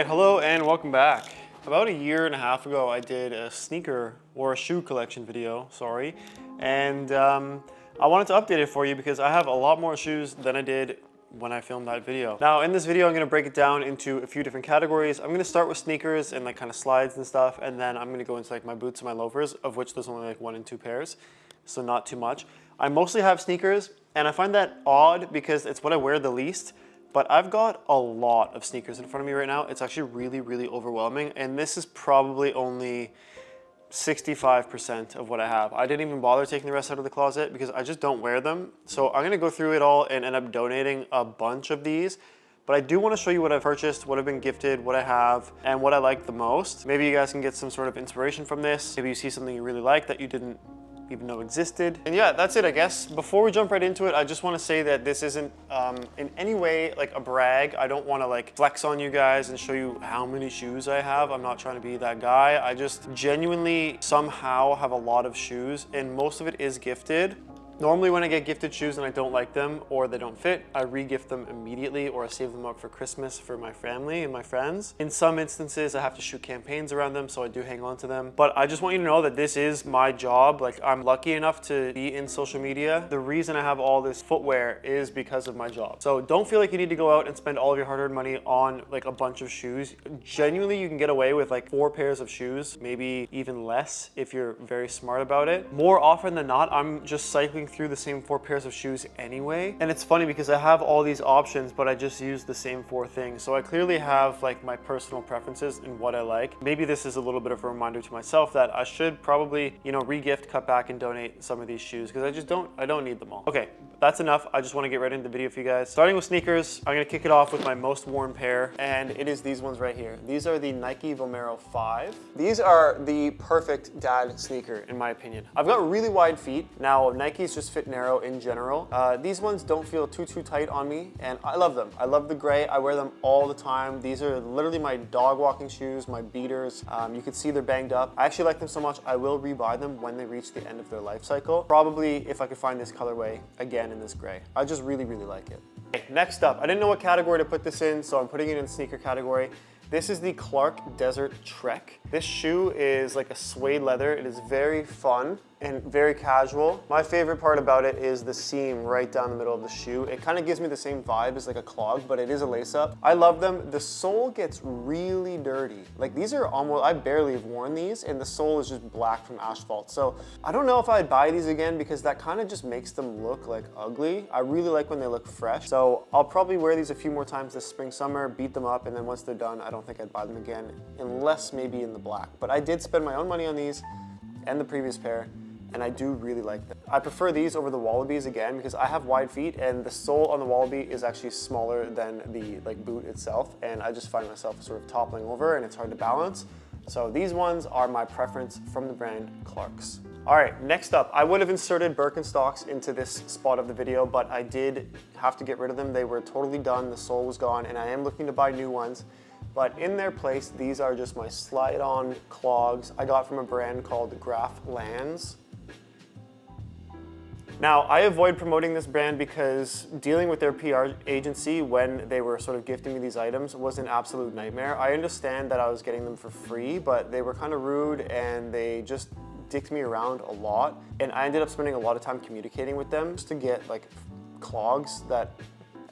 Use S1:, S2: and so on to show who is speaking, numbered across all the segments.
S1: right, hello and welcome back. About a year and a half ago, I did a sneaker or a shoe collection video, sorry. And I wanted to update it for you because I have a lot more shoes than I did when I filmed that video. Now in this video, I'm gonna break it down into a few different categories. I'm gonna start with sneakers and like kind of slides and stuff. And then I'm gonna go into like my boots and my loafers, of which there's only like 1 and 2 pairs. So not too much. I mostly have sneakers and I find that odd because it's what I wear the least. But I've got a lot of sneakers in front of me right now. It's actually really, really overwhelming. And this is probably only 65% of what I have. I didn't even bother taking the rest out of the closet because I just don't wear them. So I'm gonna go through it all and end up donating a bunch of these. But I do wanna show you what I've purchased, what I've been gifted, what I have, and what I like the most. Maybe you guys can get some sort of inspiration from this. Maybe you see something you really like that you didn't even know existed. And yeah, that's it, I guess. Before we jump right into it, I just want to say that this isn't in any way like a brag. I don't want to like flex on you guys and show you how many shoes I have. I'm not trying to be that guy. I just genuinely somehow have a lot of shoes and most of it is gifted. Normally when I get gifted shoes and I don't like them or they don't fit, I re-gift them immediately or I save them up for Christmas for my family and my friends. In some instances, I have to shoot campaigns around them, so I do hang on to them. But I just want you to know that this is my job. Like, I'm lucky enough to be in social media. The reason I have all this footwear is because of my job. So don't feel like you need to go out and spend all of your hard-earned money on like a bunch of shoes. Genuinely, you can get away with like 4 pairs of shoes, maybe even less if you're very smart about it. More often than not, I'm just cycling through the same 4 pairs of shoes anyway. And it's funny because I have all these options, but I just use the same 4 things. So I clearly have like my personal preferences and what I like. Maybe this is a little bit of a reminder to myself that I should probably, you know, re-gift, cut back and donate some of these shoes because I don't need them all. Okay, that's enough. I just want to get right into the video for you guys. Starting with sneakers, I'm gonna kick it off with my most worn pair, and it is these ones right here. These are the Nike Vomero 5. These are the perfect dad sneaker in my opinion. I've got really wide feet. Now Nikes just fit narrow in general. These ones don't feel too tight on me and I love them. I love the gray. I wear them all the time. These are literally my dog walking shoes, my beaters. You can see they're banged up. I actually like them so much I will rebuy them when they reach the end of their life cycle. Probably if I could find this colorway again in this gray. I just really like it. Okay, next up, I didn't know what category to put this in, so I'm putting it in sneaker category. This is the Clark Desert Trek. This shoe is like a suede leather. It is very fun and very casual. My favorite part about it is the seam right down the middle of the shoe. It kind of gives me the same vibe as like a clog, but it is a lace up. I love them. The sole gets really dirty. Like these are almost, I barely have worn these and the sole is just black from asphalt. So I don't know if I'd buy these again because that kind of just makes them look like ugly. I really like when they look fresh. So I'll probably wear these a few more times this spring, summer, beat them up, and then once they're done, I don't think I'd buy them again unless maybe in the black. But I did spend my own money on these and the previous pair, and I do really like them. I prefer these over the Wallabies again because I have wide feet and the sole on the Wallaby is actually smaller than the like boot itself, and I just find myself sort of toppling over and it's hard to balance. So these ones are my preference from the brand Clarks. All right, next up, I would have inserted Birkenstocks into this spot of the video, but I did have to get rid of them. They were totally done, the sole was gone, and I am looking to buy new ones. But in their place, these are just my slide-on clogs I got from a brand called Graphlands. Now, I avoid promoting this brand because dealing with their PR agency when they were sort of gifting me these items was an absolute nightmare. I understand that I was getting them for free, but they were kind of rude and they just dicked me around a lot. And I ended up spending a lot of time communicating with them just to get like clogs that,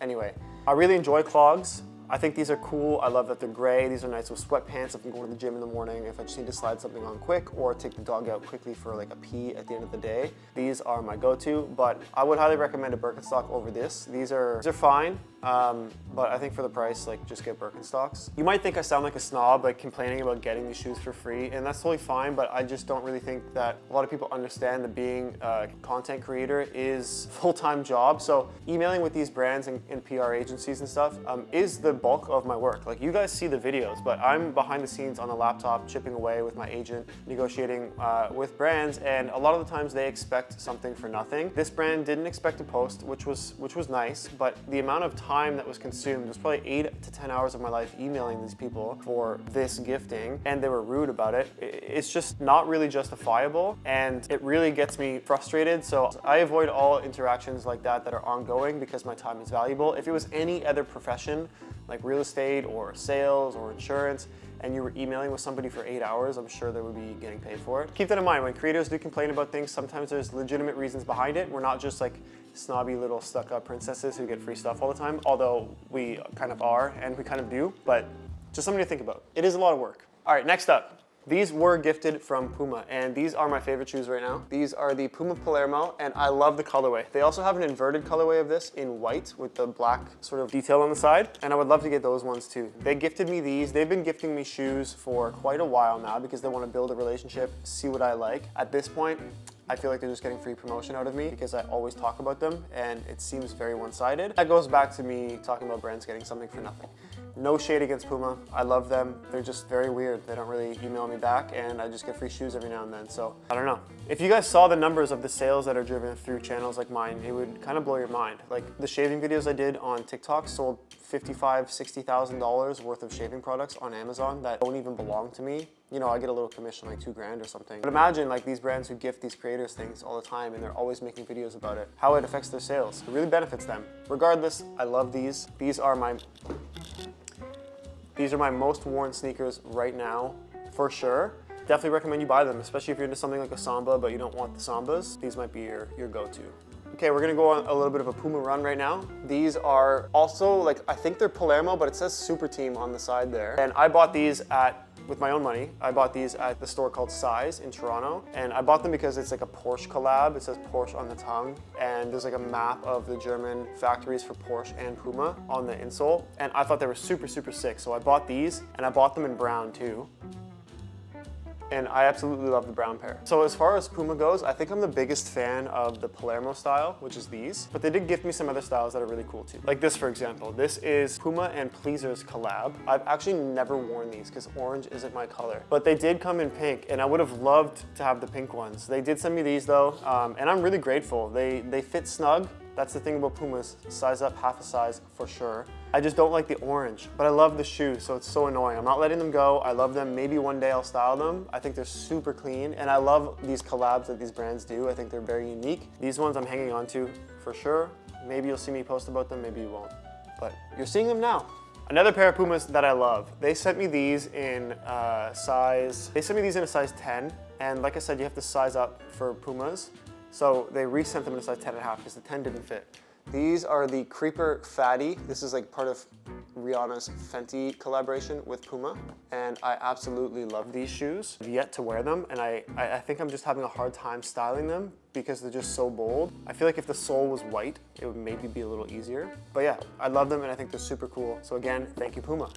S1: anyway. I really enjoy clogs. I think these are cool. I love that they're gray. These are nice with sweatpants if I'm going to the gym in the morning, if I just need to slide something on quick or take the dog out quickly for like a pee at the end of the day. These are my go-to, but I would highly recommend a Birkenstock over this. These are fine, but I think for the price, like just get Birkenstocks. You might think I sound like a snob, like complaining about getting these shoes for free, and that's totally fine, but I just don't really think that a lot of people understand that being a content creator is a full-time job. So emailing with these brands and PR agencies and stuff is the bulk of my work. Like you guys see the videos, but I'm behind the scenes on the laptop chipping away with my agent, negotiating with brands, and a lot of the times they expect something for nothing. This brand didn't expect a post, which was nice, but the amount of time that was consumed was probably 8 to 10 hours of my life emailing these people for this gifting, and they were rude about it. It's just not really justifiable, and it really gets me frustrated. So I avoid all interactions like that that are ongoing because my time is valuable. If it was any other profession, like real estate or sales or insurance, and you were emailing with somebody for 8 hours, I'm sure they would be getting paid for it. Keep that in mind. When creators do complain about things, sometimes there's legitimate reasons behind it. We're not just like snobby little stuck-up princesses who get free stuff all the time, although we kind of are and we kind of do, but just something to think about. It is a lot of work. All right, next up. These were gifted from Puma, and these are my favorite shoes right now. These are the Puma Palermo, and I love the colorway. They also have an inverted colorway of this in white with the black sort of detail on the side, and I would love to get those ones too. They gifted me these. They've been gifting me shoes for quite a while now because they want to build a relationship, see what I like. At this point, I feel like they're just getting free promotion out of me because I always talk about them, and it seems very one-sided. That goes back to me talking about brands getting something for nothing. No shade against Puma. I love them. They're just very weird. They don't really email me back, and I just get free shoes every now and then. So I don't know. If you guys saw the numbers of the sales that are driven through channels like mine, it would kind of blow your mind. Like the shaving videos I did on TikTok sold $55,000, $60,000 worth of shaving products on Amazon that don't even belong to me. You know, I get a little commission, like $2 grand or something. But imagine like these brands who gift these creators things all the time and they're always making videos about it, how it affects their sales. It really benefits them. Regardless, I love these. These are my most worn sneakers right now, for sure. Definitely recommend you buy them, especially if you're into something like a Samba, but you don't want the Sambas. These might be your go-to. Okay, we're gonna go on a little bit of a Puma run right now. These are also like, I think they're Palermo, but it says Super Team on the side there. And I bought these with my own money. I bought these at the store called Size in Toronto. And I bought them because it's like a Porsche collab. It says Porsche on the tongue. And there's like a map of the German factories for Porsche and Puma on the insole. And I thought they were super, super sick. So I bought these, and I bought them in brown too. And I absolutely love the brown pair. So as far as Puma goes, I think I'm the biggest fan of the Palermo style, which is these, but they did gift me some other styles that are really cool too. Like this, for example. This is Puma and Pleasers collab. I've actually never worn these because orange isn't my color, but they did come in pink, and I would have loved to have the pink ones. They did send me these though, and I'm really grateful. They fit snug. That's the thing about Pumas, size up half a size for sure. I just don't like the orange, but I love the shoe, so it's so annoying. I'm not letting them go. I love them. Maybe one day I'll style them. I think they're super clean, and I love these collabs that these brands do. I think they're very unique. These ones I'm hanging on to for sure. Maybe you'll see me post about them, maybe you won't, but you're seeing them now. Another pair of Pumas that I love. They sent me these in a size 10, and like I said, you have to size up for Pumas. So they resent them in a size 10.5 because the 10 didn't fit. These are the Creeper Fatty. This is like part of Rihanna's Fenty collaboration with Puma. And I absolutely love these shoes. I've yet to wear them, and I think I'm just having a hard time styling them because they're just so bold. I feel like if the sole was white, it would maybe be a little easier. But yeah, I love them and I think they're super cool. So again, thank you, Puma.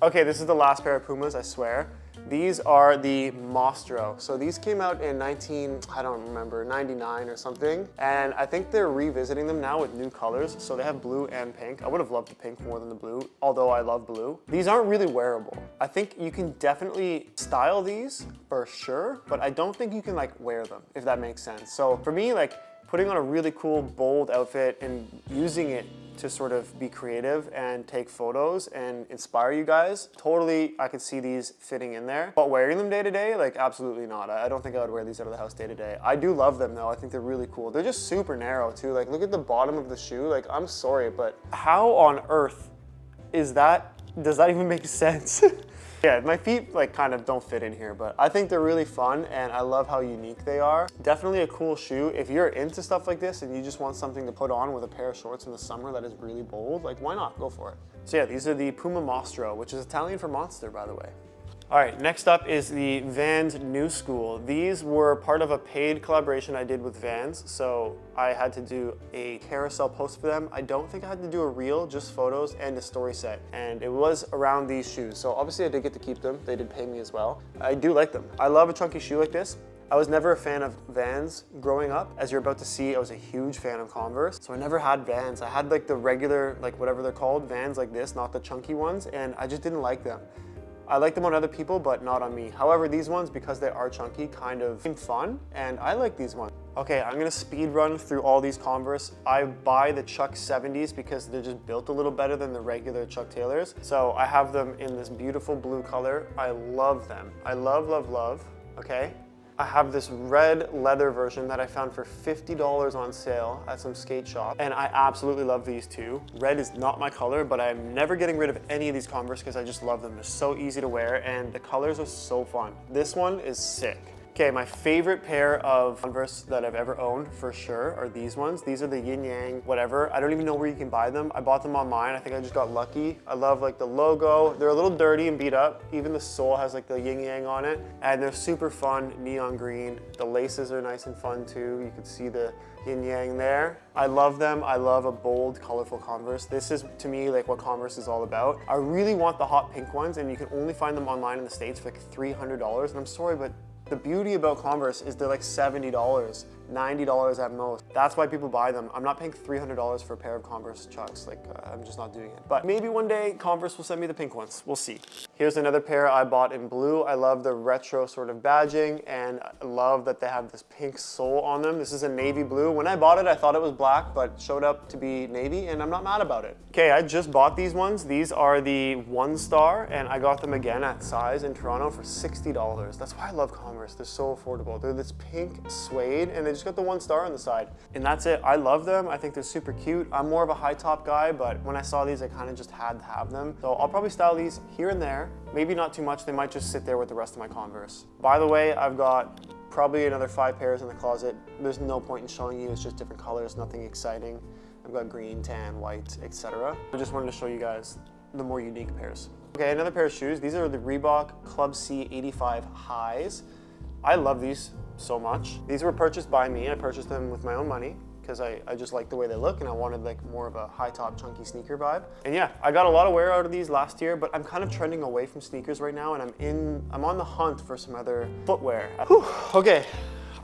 S1: Okay, this is the last pair of Pumas, I swear. These are the Mostro. So these came out in 99 or something. And I think they're revisiting them now with new colors. So they have blue and pink. I would have loved the pink more than the blue, although I love blue. These aren't really wearable. I think you can definitely style these for sure, but I don't think you can like wear them, if that makes sense. So for me, like putting on a really cool, bold outfit and using it to sort of be creative and take photos and inspire you guys, totally I could see these fitting in there. But wearing them day to day, like absolutely not. I don't think I would wear these out of the house day to day. I do love them though. I think they're really cool. They're just super narrow too. Like look at the bottom of the shoe. Like I'm sorry, but how on earth does that even make sense? Yeah, my feet like kind of don't fit in here, but I think they're really fun and I love how unique they are. Definitely a cool shoe. If you're into stuff like this and you just want something to put on with a pair of shorts in the summer that is really bold, like why not? Go for it. So yeah, these are the Puma Mostro, which is Italian for monster, by the way. All right, next up is the Vans New School. These were part of a paid collaboration I did with Vans, so I had to do a carousel post for them. I don't think I had to do a reel, just photos and a story set, and it was around these shoes. So obviously I did get to keep them. They did pay me as well. I do like them. I love a chunky shoe like this. I was never a fan of Vans growing up. As you're about to see, I was a huge fan of Converse. So I never had Vans. I had like the regular, like whatever they're called, Vans like this, not the chunky ones, and I just didn't like them. I like them on other people, but not on me. However, these ones, because they are chunky, kind of seem fun, and I like these ones. Okay, I'm gonna speed run through all these Converse. I buy the Chuck 70s because they're just built a little better than the regular Chuck Taylors. So I have them in this beautiful blue color. I love them. I love, love, love, okay? I have this red leather version that I found for $50 on sale at some skate shop, and I absolutely love these too. Red is not my color, but I'm never getting rid of any of these Converse because I just love them. They're so easy to wear and the colors are so fun. This one is sick. Okay, my favorite pair of Converse that I've ever owned for sure are these ones. These are the yin yang whatever. I don't even know where you can buy them. I bought them online. I think I just got lucky. I love like the logo. They're a little dirty and beat up. Even the sole has like the yin yang on it. And they're super fun, neon green. The laces are nice and fun too. You can see the yin yang there. I love them. I love a bold, colorful Converse. This is to me like what Converse is all about. I really want the hot pink ones and you can only find them online in the States for like $300. And I'm sorry, but the beauty about Converse is they're like $70, $90 at most. That's why people buy them. I'm not paying $300 for a pair of Converse Chucks. Like, I'm just not doing it. But maybe one day Converse will send me the pink ones. We'll see. Here's another pair I bought in blue. I love the retro sort of badging and I love that they have this pink sole on them. This is a navy blue. When I bought it, I thought it was black, but showed up to be navy and I'm not mad about it. Okay, I just bought these ones. These are the 1 star and I got them again at size in Toronto for $60. That's why I love Converse. They're so affordable. They're this pink suede and they just got the 1 star on the side. And that's it. I love them. I think they're super cute. I'm more of a high top guy, but when I saw these, I kind of just had to have them. So I'll probably style these here and there. Maybe not too much. They might just sit there with the rest of my Converse. By the way, I've got probably another 5 pairs in the closet. There's no point in showing you. It's just different colors, nothing exciting. I've got green, tan, white, etc. I just wanted to show you guys the more unique pairs. Okay, another pair of shoes. These are the Reebok Club C 85 highs. I love these so much. These were purchased by me. I purchased them with my own money because I just like the way they look and I wanted like more of a high top chunky sneaker vibe. And yeah, I got a lot of wear out of these last year, but I'm kind of trending away from sneakers right now and I'm on the hunt for some other footwear. Whew. Okay,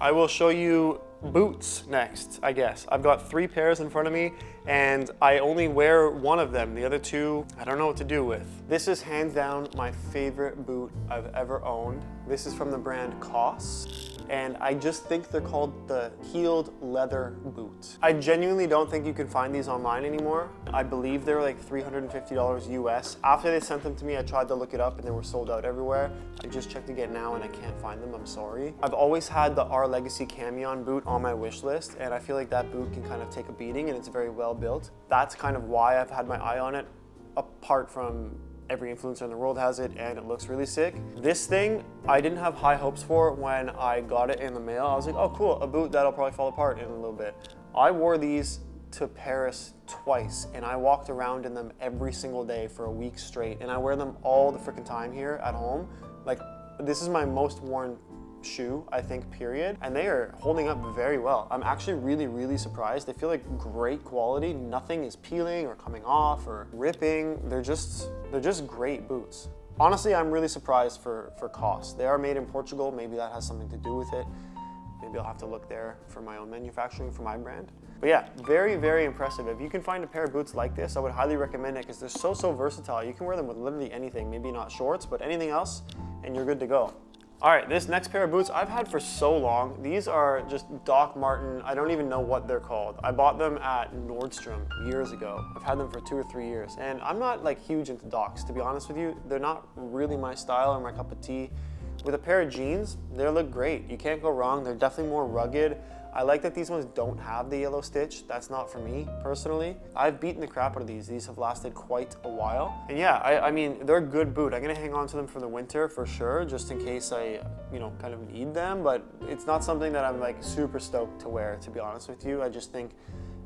S1: I will show you boots next, I guess. I've got 3 pairs in front of me and I only wear one of them. The other 2, I don't know what to do with. This is hands down my favorite boot I've ever owned. This is from the brand COS. And I just think they're called the heeled leather boot. I genuinely don't think you can find these online anymore. I believe they're like $350 US. After they sent them to me, I tried to look it up and they were sold out everywhere. I just checked again now and I can't find them, I'm sorry. I've always had the Our Legacy Camion boot on my wish list and I feel like that boot can kind of take a beating and it's very well built. That's kind of why I've had my eye on it, apart from every influencer in the world has it and it looks really sick. This thing, I didn't have high hopes for when I got it in the mail. I was like, oh cool, a boot that'll probably fall apart in a little bit. I wore these to Paris twice and I walked around in them every single day for a week straight and I wear them all the freaking time here at home. Like, this is my most worn shoe, I think, period. And they are holding up very well. I'm actually really surprised. They feel like great quality. Nothing is peeling or coming off or ripping. They're just great boots. Honestly, I'm really surprised for cost. They are made in Portugal. Maybe that has something to do with it. Maybe I'll have to look there for my own manufacturing for my brand. But yeah, very impressive. If you can find a pair of boots like this, I would highly recommend it because they're so versatile. You can wear them with literally anything, maybe not shorts, but anything else, and you're good to go. All right, this next pair of boots I've had for so long. These are just Doc Marten. I don't even know what they're called. I bought them at Nordstrom years ago. I've had them for 2 or 3 years. And I'm not like huge into Docs, to be honest with you. They're not really my style or my cup of tea. With a pair of jeans, they look great. You can't go wrong. They're definitely more rugged. I like that these ones don't have the yellow stitch. That's not for me, personally. I've beaten the crap out of these. These have lasted quite a while. And yeah, I mean, they're a good boot. I'm gonna hang on to them for the winter for sure, just in case I, kind of need them, but it's not something that I'm like super stoked to wear, to be honest with you. I just think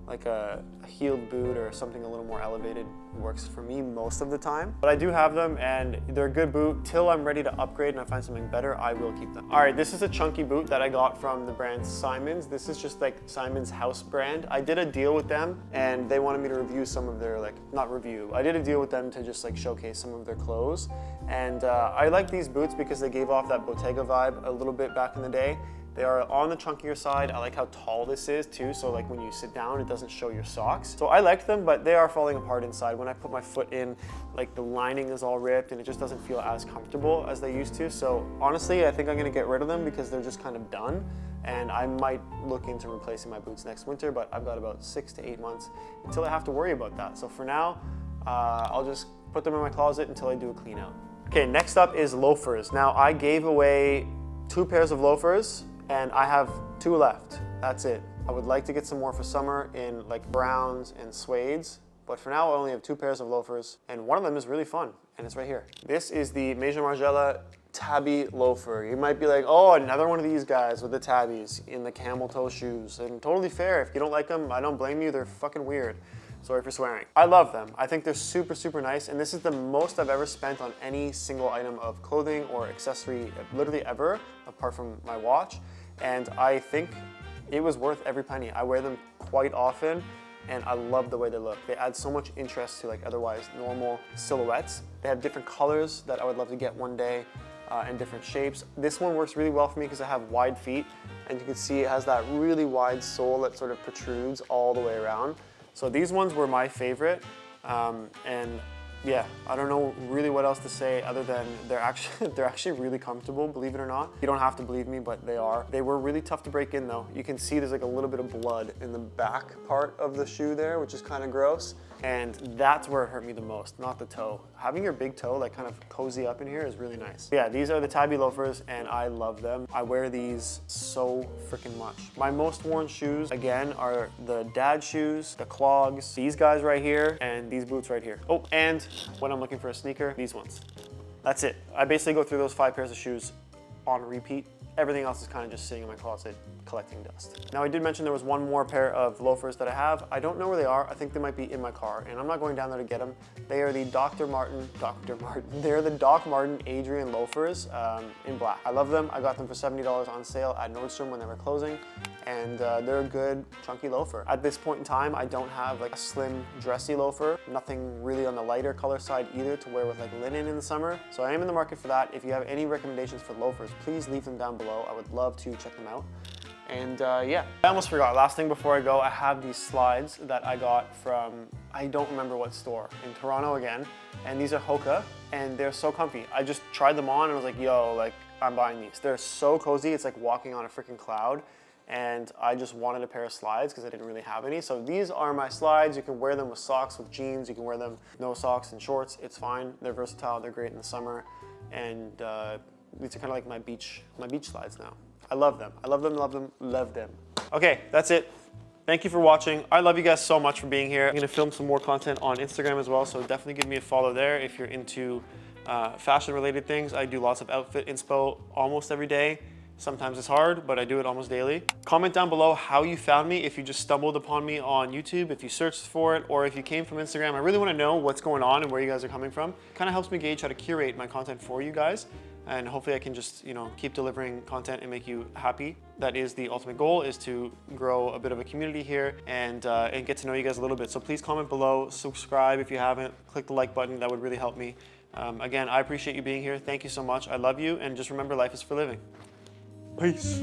S1: like a heeled boot or something a little more elevated works for me most of the time. But I do have them and they're a good boot. Till I'm ready to upgrade and I find something better, I will keep them. All right, this is a chunky boot that I got from the brand Simon's. This is just like Simon's house brand. I did a deal with them and they wanted me to review some of their, I did a deal with them to just like showcase some of their clothes. And I like these boots because they gave off that Bottega vibe a little bit back in the day. They are on the chunkier side. I like how tall this is too, so like when you sit down, it doesn't show your socks. So I like them, but they are falling apart inside. When I put my foot in, like the lining is all ripped and it just doesn't feel as comfortable as they used to. So honestly, I think I'm gonna get rid of them because they're just kind of done. And I might look into replacing my boots next winter, but I've got about 6 to 8 months until I have to worry about that. So for now, I'll just put them in my closet until I do a clean out. Okay, next up is loafers. Now I gave away 2 pairs of loafers, and I have 2 left. That's it. I would like to get some more for summer in like browns and suedes, but for now I only have 2 pairs of loafers, and one of them is really fun, and it's right here. This is the Major Margiela tabby loafer. You might be like, oh, another one of these guys with the tabbies in the camel toe shoes. And totally fair. If you don't like them, I don't blame you. They're fucking weird. Sorry for swearing. I love them. I think they're super, super nice. And this is the most I've ever spent on any single item of clothing or accessory, literally ever, apart from my watch. And I think it was worth every penny. I wear them quite often, and I love the way they look. They add so much interest to like otherwise normal silhouettes. They have different colors that I would love to get one day. And different shapes. This one works really well for me because I have wide feet, and you can see it has that really wide sole that sort of protrudes all the way around. So these ones were my favorite, and yeah, I don't know really what else to say other than they're actually really comfortable, believe it or not. You don't have to believe me, but they are. They were really tough to break in though. You can see there's like a little bit of blood in the back part of the shoe there, which is kind of gross. And that's where it hurt me the most, not the toe. Having your big toe like kind of cozy up in here is really nice. Yeah, these are the tabby loafers and I love them. I wear these so freaking much. My most worn shoes, again, are the dad shoes, the clogs, these guys right here, and these boots right here. Oh, and when I'm looking for a sneaker, these ones. That's it. I basically go through those 5 pairs of shoes on repeat. Everything else is kind of just sitting in my closet collecting dust. Now I did mention there was one more pair of loafers that I have. I don't know where they are. I think they might be in my car and I'm not going down there to get them. They are the they're the Doc Marten Adrian loafers in black. I love them. I got them for $70 on sale at Nordstrom when they were closing, and they're a good chunky loafer. At this point in time, I don't have like a slim dressy loafer, nothing really on the lighter color side either to wear with like linen in the summer. So I am in the market for that. If you have any recommendations for loafers, please leave them down below. I would love to check them out. And yeah, I almost forgot. Last thing before I go, I have these slides that I got from, I don't remember what store, in Toronto again. And these are Hoka, and they're so comfy. I just tried them on and was like, yo, like, I'm buying these. They're so cozy. It's like walking on a freaking cloud. And I just wanted a pair of slides because I didn't really have any. So these are my slides. You can wear them with socks, with jeans. You can wear them no socks and shorts. It's fine. They're versatile. They're great in the summer. And these are kind of like my beach slides now. I love them. I love them, love them, love them. Okay, that's it. Thank you for watching. I love you guys so much for being here. I'm gonna film some more content on Instagram as well, so definitely give me a follow there if you're into fashion related things. I do lots of outfit inspo almost every day. Sometimes it's hard, but I do it almost daily. Comment down below how you found me, if you just stumbled upon me on YouTube, if you searched for it, or if you came from Instagram. I really wanna know what's going on and where you guys are coming from. Kind of helps me gauge how to curate my content for you guys. And hopefully I can just, you know, keep delivering content and make you happy. That is the ultimate goal, is to grow a bit of a community here and get to know you guys a little bit. So please comment below, subscribe if you haven't, click the like button, that would really help me. Again, I appreciate you being here. Thank you so much. I love you, and just remember, life is for living. Peace.